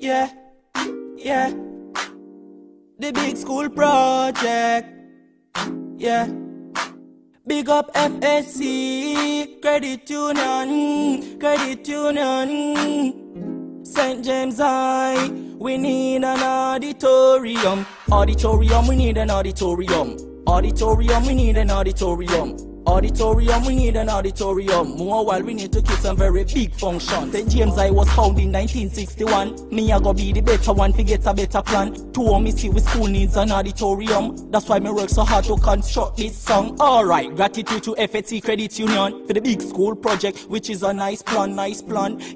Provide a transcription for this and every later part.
Yeah, yeah. The big school project. Yeah. Big up FSC, Credit Union, Credit Union. St. James High, we need an auditorium. Auditorium, we need an auditorium. Auditorium, we need an auditorium. Auditorium, we need an auditorium. More while we need to keep some very big functions. St. James I was founded in 1961. Me a go be the better one to get a better plan. To me see we school needs an auditorium. That's why me work so hard to construct this song. Alright, gratitude to FSC Credit Union for the big school project, which is a nice plan,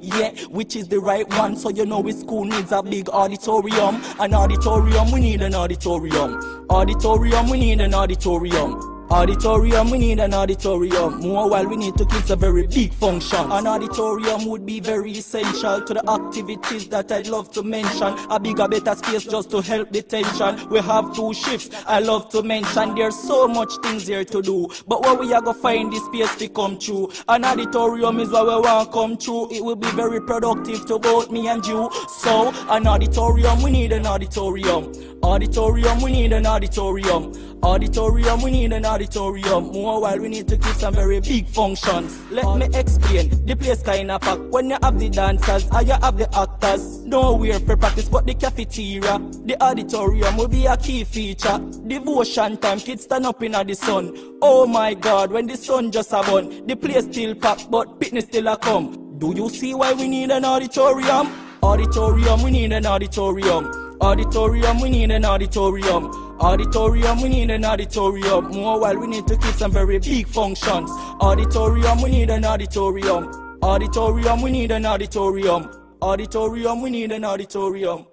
yeah, which is the right one. So you know we school needs a big auditorium. An auditorium, we need an auditorium. Auditorium, we need an auditorium. Auditorium, we need an auditorium. More while we need to keep a very big function. An auditorium would be very essential to the activities that I'd love to mention. A bigger, better space just to help the tension. We have 2 shifts I love to mention. There's so much things here to do, but where we are gonna find this space to come true? An auditorium is where we want to come true. It will be very productive to both me and you. So, an auditorium, we need an auditorium. Auditorium, we need an auditorium. Auditorium, we need an auditorium. More while we need to keep some very big functions. Let me explain. The place kinda packed. When you have the dancers and you have the actors, nowhere for practice but the cafeteria. The auditorium will be a key feature. Devotion time, kids stand up in the sun. Oh my God, when the sun just a burn, the place still packed but fitness still a come. Do you see why we need an auditorium? Auditorium, we need an auditorium. Auditorium, we need an auditorium. Auditorium, we need an auditorium. More while we need to keep some very big functions. Auditorium, we need an auditorium. Auditorium, we need an auditorium. Auditorium, we need an auditorium.